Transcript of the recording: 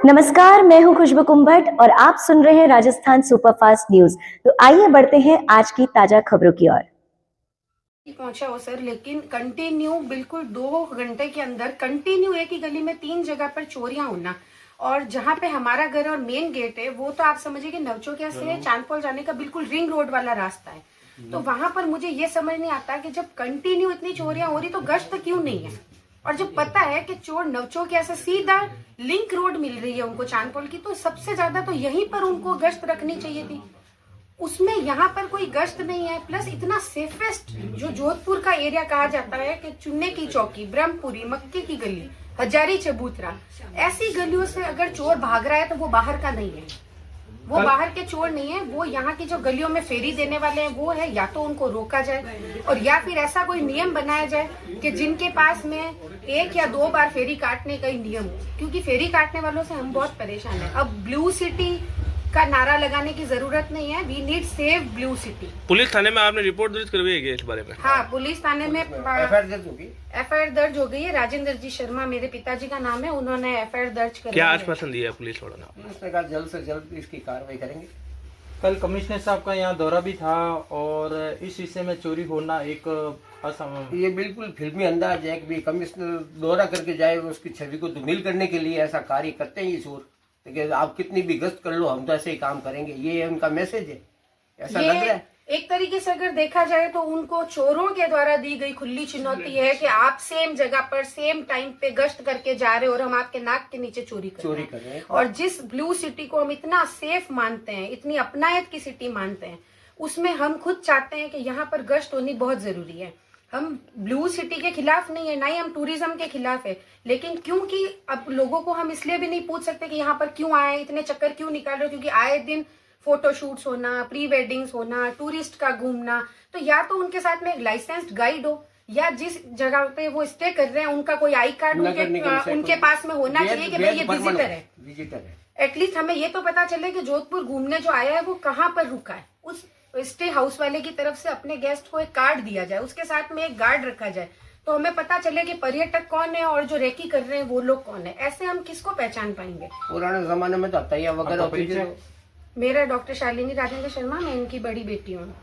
नमस्कार, मैं हूं खुशबू कुंभट और आप सुन रहे हैं राजस्थान सुपरफास्ट न्यूज। तो आइए बढ़ते हैं आज की ताजा खबरों की ओर। पहुंचा हो सर, लेकिन कंटिन्यू बिल्कुल 2 घंटे के अंदर कंटिन्यू एक ही गली में 3 जगह पर चोरियां होना। और जहां पे हमारा घर और मेन गेट है वो तो आप समझिए कि नवचौकिया से चांदपोल जाने का बिल्कुल रिंग रोड वाला रास्ता है। तो वहां पर मुझे ये समझ नहीं आता कि जब कंटिन्यू इतनी चोरियां हो रही तो गश्त क्यों नहीं है। और जब पता है कि चोर नवचौकिया से सीधा लिंक रोड मिल रही है उनको चांदपोल की, तो सबसे ज्यादा तो यहीं पर उनको गश्त रखनी चाहिए थी। उसमें यहाँ पर कोई गश्त नहीं है। प्लस इतना सेफेस्ट जो जोधपुर का एरिया कहा जाता है कि चुन्ने की चौकी, ब्रह्मपुरी, मक्के की गली, हजारी चबूतरा, ऐसी गलियों से अगर चोर भाग रहा है तो वो बाहर का नहीं है, वो बाहर के चोर नहीं है। वो यहाँ की जो गलियों में फेरी देने वाले हैं वो है। या तो उनको रोका जाए और या फिर ऐसा कोई नियम बनाया जाए कि जिनके पास में 1 या 2 बार फेरी काटने का ही नियम हो, क्योंकि फेरी काटने वालों से हम बहुत परेशान हैं। अब ब्लू सिटी का नारा लगाने की जरूरत नहीं है, we need save blue city. Police थाने में आपने रिपोर्ट दर्ज करवाई है इस बारे में? हाँ, पुलिस थाने में एफआईआर दर्ज हो गई है। राजेंद्र जी शर्मा मेरे पिताजी का नाम है, उन्होंने एफआईआर दर्ज कर। क्या आश्वासन दिया पुलिस वालों ने? उसने कहा जल्द से जल्द इसकी कार्रवाई करेंगे। कल कमिश्नर साहब का यहाँ दौरा भी था और इस विषय में चोरी होना एक ये बिल्कुल फिल्मी अंदाज है कि कमिश्नर दौरा करके जाए, उसकी छवि को धूमिल करने के लिए ऐसा कार्य करते हैं ये चोर। लेकिन आप कितनी भी गश्त कर लो, हम तो ऐसे ही काम करेंगे, ये उनका मैसेज है, ऐसा लग रहा है। एक तरीके से अगर देखा जाए तो उनको चोरों के द्वारा दी गई खुली चुनौती है कि आप सेम जगह पर सेम टाइम पे गश्त करके जा रहे हो और हम आपके नाक के नीचे चोरी कर रहे हैं। और जिस ब्लू सिटी को हम इतना सेफ मानते हैं, इतनी अपनायत की सिटी मानते हैं, उसमें हम खुद चाहते हैं कि यहाँ पर गश्त होनी बहुत जरूरी है। हम ब्लू सिटी के खिलाफ नहीं है, ना ही हम टूरिज्म के खिलाफ है, लेकिन क्योंकि अब लोगों को हम इसलिए भी नहीं पूछ सकते कि यहाँ पर क्यों आए, इतने चक्कर क्यों निकाल रहे हो, क्योंकि आए दिन फोटोशूट्स होना, प्री वेडिंग्स होना, टूरिस्ट का घूमना, तो या तो उनके साथ में एक लाइसेंस्ड गाइड हो या जिस जगह पे वो स्टे कर रहे हैं उनका कोई आई कार्ड उनके पास में होना चाहिए कि भाई ये विजिटर है। एटलीस्ट हमें ये तो पता चले कि जोधपुर घूमने जो आया है वो कहाँ पर रुका है। उस स्टे हाउस वाले की तरफ से अपने गेस्ट को एक कार्ड दिया जाए, उसके साथ में एक गार्ड रखा जाए, तो हमें पता चले कि पर्यटक कौन है और जो रेकी कर रहे हैं वो लोग कौन है। ऐसे हम किसको पहचान पाएंगे? पुराने जमाने में तो हत्या वगैरह। मेरा डॉक्टर शालिनी राजेंद्र शर्मा, मैं इनकी बड़ी बेटी हूँ।